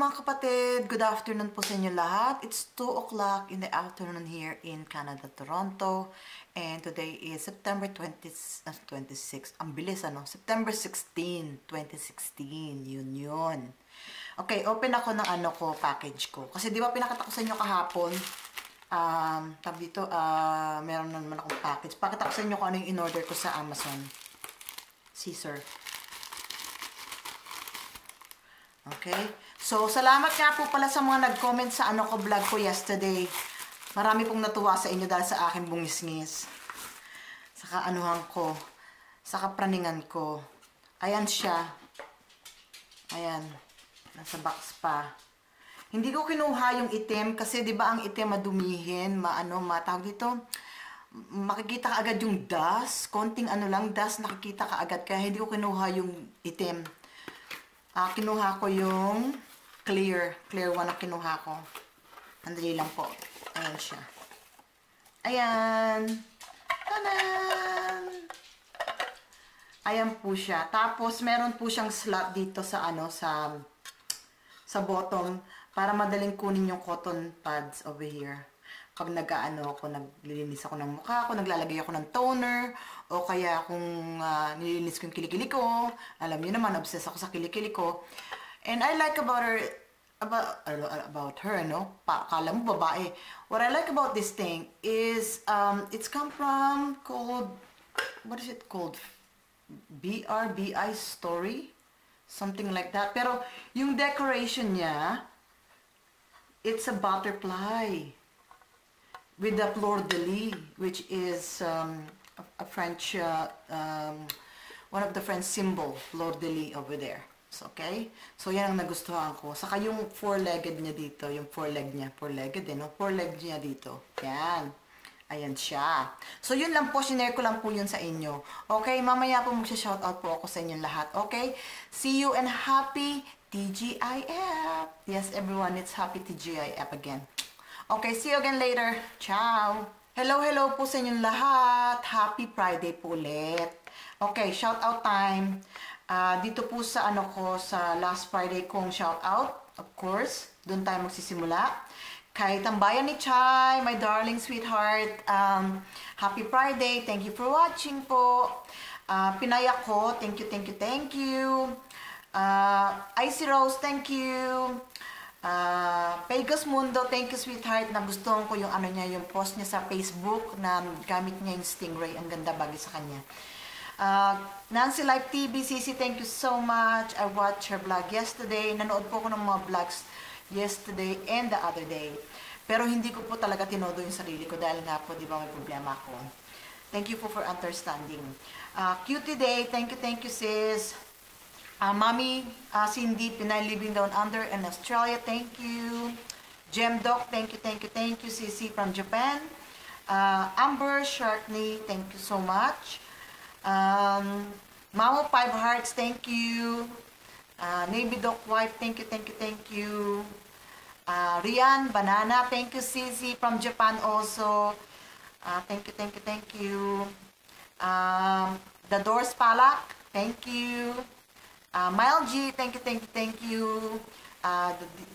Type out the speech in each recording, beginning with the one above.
mga kapatid, good afternoon po sa inyo lahat. It's 2 o'clock in the afternoon here in Canada, Toronto. And today is September 26. Ang bilis ano? September 16, 2016. Yun. Okay, open ako ng package ko. Kasi di ba pinakita ko sa inyo kahapon, meron na naman akong package. Pakita ko sa inyo kung ano yung in-order ko sa Amazon. Caesar. Okay? So, salamat nga po pala sa mga nag-comment sa vlog ko yesterday. Marami pong natuwa sa inyo dahil sa aking bungis-ngis. Sa kaanuhan ko. Sa kapraningan ko. Ayan siya. Ayan. Nasa box pa. Hindi ko kinuha yung itim kasi 'di ba ang itim madumihin, matawag dito. Makikita ka agad yung dust, konting dust nakikita ka agad kaya hindi ko kinuha yung itim. Kinuha ko yung clear one na kinuha ko. Andali lang po. Ayan siya. Ayan. Tanan! Ayan po siya. Tapos meron po siyang slot dito sa sa bottom para madaling kunin yung cotton pads over here. Pag naglilinis ako ng mukha ko, naglalagay ako ng toner, o kaya kung nililinis ko yung kilikili ko, alam niyo naman, obsessed ako sa kilikili ko. And I like about her, no? Akala mo babae. What I like about this thing is, it's come from, what is it called? BRBI Story? Something like that. Pero, yung decoration niya, it's a butterfly with the fleur-de-lis, which is a French, one of the French symbol, fleur-de-lis over there. So, okay? So, yan ang nagustuhan ko. Saka yung four-legged niya dito, yung four-legged no? Four-legged niya dito. Yan. Ayan siya. So, yun lang po, sinare ko lang po yun sa inyo. Okay? Mamaya po magsha-shoutout po ako sa inyong lahat. Okay? See you and happy TGIF. Yes, everyone, it's happy TGIF again. Okay, see you again later. Ciao! Hello po sa inyong lahat. Happy Friday po ulit. Okay, shout out time. Dito po sa sa last Friday kong shout out. Of course, doon tayo magsisimula. Kay Tambayan ni Chai, my darling sweetheart. Happy Friday. Thank you for watching po. Pinaya ko, thank you. Icy Rose, thank you. Pegas Mundo, thank you sweetheart. Nagustuhan ko yung yung post niya sa Facebook na gamit niya yung stingray. Ang ganda bagay sa kanya. Nancy Live TV, CC, thank you so much. I watched her vlog yesterday. Nanood po ko ng mga vlogs yesterday and the other day. Pero hindi ko po talaga tinodo yung sarili ko dahil nga po, di ba, may problema ako. Thank you po for understanding. Cutie Day, thank you sis. Mommy, Cindy, Pinay Living Down Under in Australia, thank you. Gem Doc, thank you. CC from Japan. Amber Sharkney, thank you so much. Mamo 5 Hearts, thank you. Navy Doc Wife, thank you. Rian Banana, thank you. CC from Japan also. Thank you. The Doors Palak, thank you. Mile G, thank you.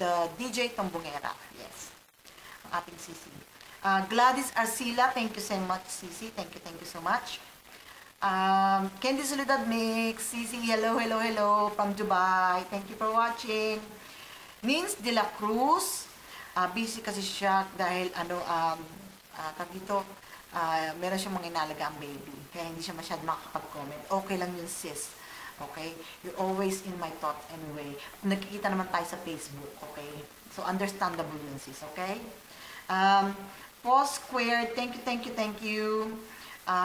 The DJ Tombongera, yes. Ang ating CC. Gladys Arcila, thank you so much, CC. Thank you so much. Candy Soledad Mix, CC, hello from Dubai. Thank you for watching. Nins de la Cruz, busy kasi siya dahil meron siyang mga inalaga ang baby. Kaya hindi siya masyad makakapag-comment. Okay lang yun, sis. Okay? You're always in my thoughts anyway. Nakikita naman tayo sa Facebook, okay? So, understandable yun, sis, okay? Post Square, thank you.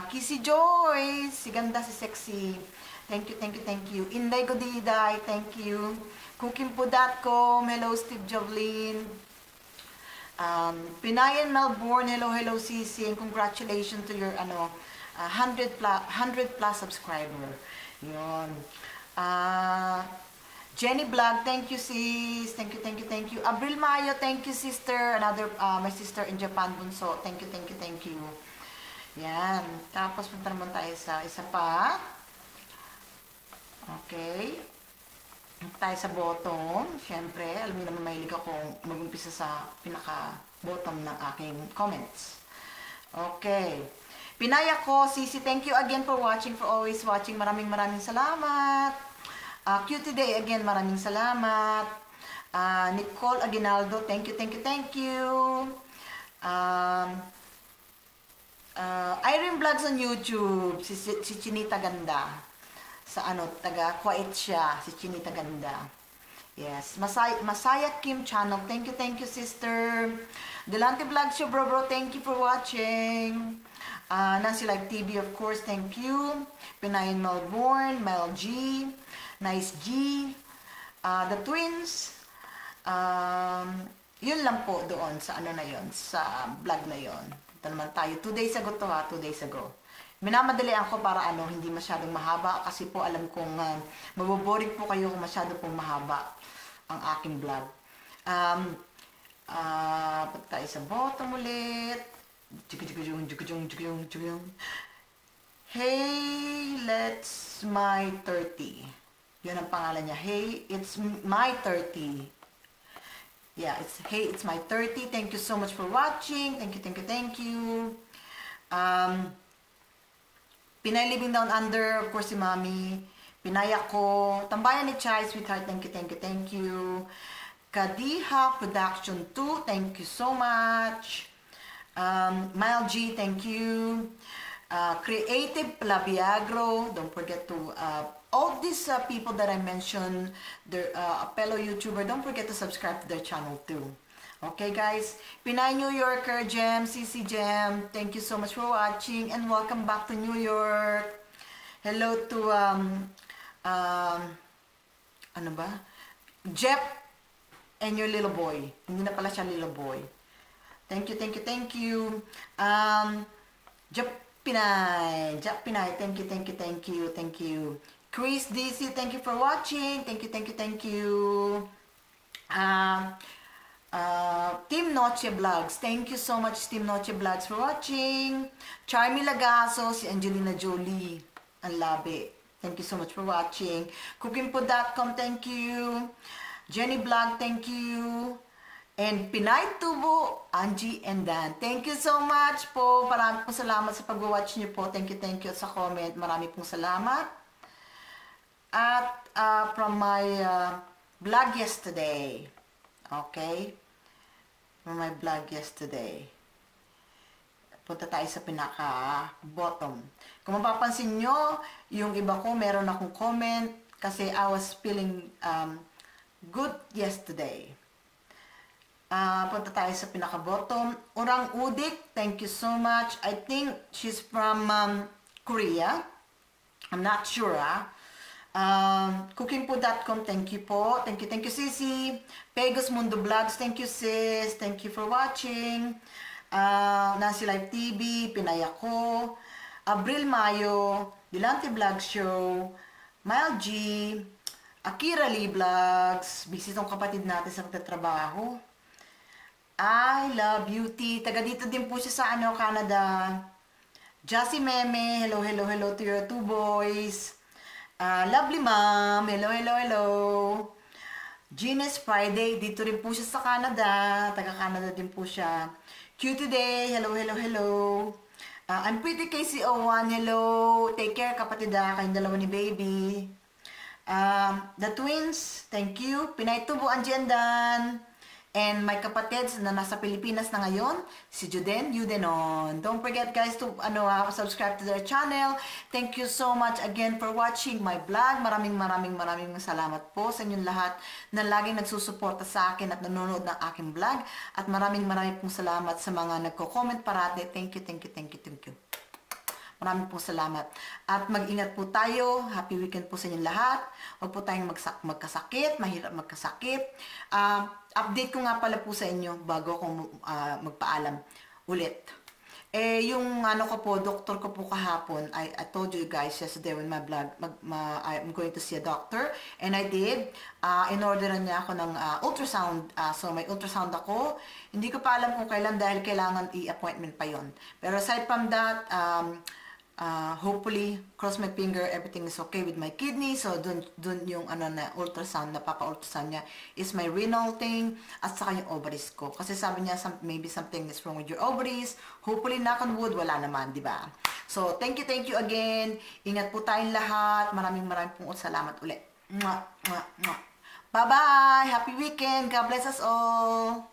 Kissy Joy, si ganda, si sexy. Thank you. Inday Godiday, thank you. Cookingpo.com, hello, Steve Jovelin. Pinayan Melbourne, hello, Sisi, and congratulations to your 100 plus subscriber. Yun. Jenny Vlog, thank you sis. Thank you. Abril Mayo, thank you sister. Another my sister in Japan, Bunso. Thank you. Yan. Tapos punta naman tayo sa isa pa. Okay. Tayo sa bottom. Siyempre, alam niyo naman mahilig akong mag-umpisa sa pinaka-bottom ng aking comments. Okay. Pinaya ko, Sisi, thank you again for watching, for always watching. Maraming salamat. Cutie Day again, maraming salamat. Nicole Aguinaldo, thank you, thank you, thank you. Irene Vlogs on YouTube, si Chinita Ganda. Sa taga Kuwait siya, si Chinita Ganda. Yes, Masaya Kim channel, thank you, sister. Delante Vlogs show, bro, thank you for watching. Nancy Live TV, of course, thank you. Pinayan Melbourne, Mel G, Nice G, The Twins. Yun lang po doon sa na yon, sa vlog na yon. Ito naman tayo, 2 days ago to ha, 2 days ago. Minamadalian ko para hindi masyadong mahaba kasi po alam kong maboboring po kayo kung masyado pong mahaba ang aking vlog. Punta tayo sa bottom ulit. Hey, let's my 30. Yun ang pangalan niya. Hey, it's my 30. Yeah, hey, it's my 30. Thank you so much for watching. Thank you. Pinay Living Down Under, of course, si Mami. Pinaya ko. Tambayan ni Chai, sweetheart. Thank you. Kadiha Production 2, thank you so much. Mile G, thank you. Creative Labiagro, don't forget to all these people that I mentioned, they're a fellow YouTuber, don't forget to subscribe to their channel too. Okay guys, Pinay New Yorker, Gem, CC Gem, thank you so much for watching and welcome back to New York. Hello to, ano ba? Jeff and your little boy. Hindi na pala siya little boy. Thank you. Jeff Pinay, thank you. Chris DC, thank you for watching. Thank you. Team Noche Vlogs, thank you so much Team Noche Vlogs for watching. Charmy Lagaso, si Angelina Jolie, ang labi. Thank you so much for watching. Cookingpo.com, thank you. Jenny Vlog, thank you. And Pinay Tubo, Angie and Dan. Thank you so much po. Marami pong salamat sa pag-watch niyo po. Thank you. At sa comment, marami pong salamat. At from my vlog yesterday. Okay? From my vlog yesterday. Punta tayo sa pinaka-bottom. Kung mapapansin nyo, yung iba ko, meron akong comment kasi I was feeling good yesterday. Punta tayo sa pinaka-bottom. Orang Udik, thank you so much. I think she's from Korea. I'm not sure, Cookingpo.com, thank you po. Thank you, Sisi. Pegos Mundo Vlogs, thank you, sis. Thank you for watching. Nancy Live TV, Pinaya ko. Abril Mayo, Dilante Vlog Show, Mile G, Akira Lee Vlogs. Busy tong kapatid natin sa pagtatrabaho. I love beauty. Taga dito din po siya sa Canada. Jassy Meme, hello to your 2 boys. Lovely Mom, hello. Genius Friday, dito rin po siya sa Canada. Taga Canada din po siya. Cutie Day, hello. I'm Pretty KCO1, hello. Take care kapatid kayong dalawa ni baby. The Twins, thank you. Pinay Tubo, Angie and Dan. And my kapatids na nasa Pilipinas na ngayon, si Juden Yudenon. Don't forget guys to subscribe to their channel. Thank you so much again for watching my vlog. Maraming salamat po sa inyong lahat na laging nagsusuporta sa akin at nanonood ng aking vlog. At maraming pong salamat sa mga nagko-comment parati. Thank you. Maraming pong salamat. At mag-ingat po tayo. Happy weekend po sa inyong lahat. Huwag po tayong magkasakit. Mahirap magkasakit. Update ko nga pala po sa inyo bago ako magpaalam ulit. Yung ko po, doktor ko po kahapon, I told you guys yesterday when my vlog, I'm going to see a doctor. And I did. In-orderan niya ako ng ultrasound. So may ultrasound ako. Hindi ko pa alam kung kailan dahil kailangan i-appointment pa yon. Pero aside from that, hopefully, cross my finger, everything is okay with my kidney. So, dun yung na ultrasound, napapa-ultrasound niya is my renal thing at saka yung ovaries ko. Kasi sabi niya, maybe something is wrong with your ovaries. Hopefully, knock on wood, wala naman, di ba? So, thank you again. Ingat po tayong lahat. Maraming pong salamat ulit. Mwah, mwah, mwah. Bye-bye! Happy weekend! God bless us all!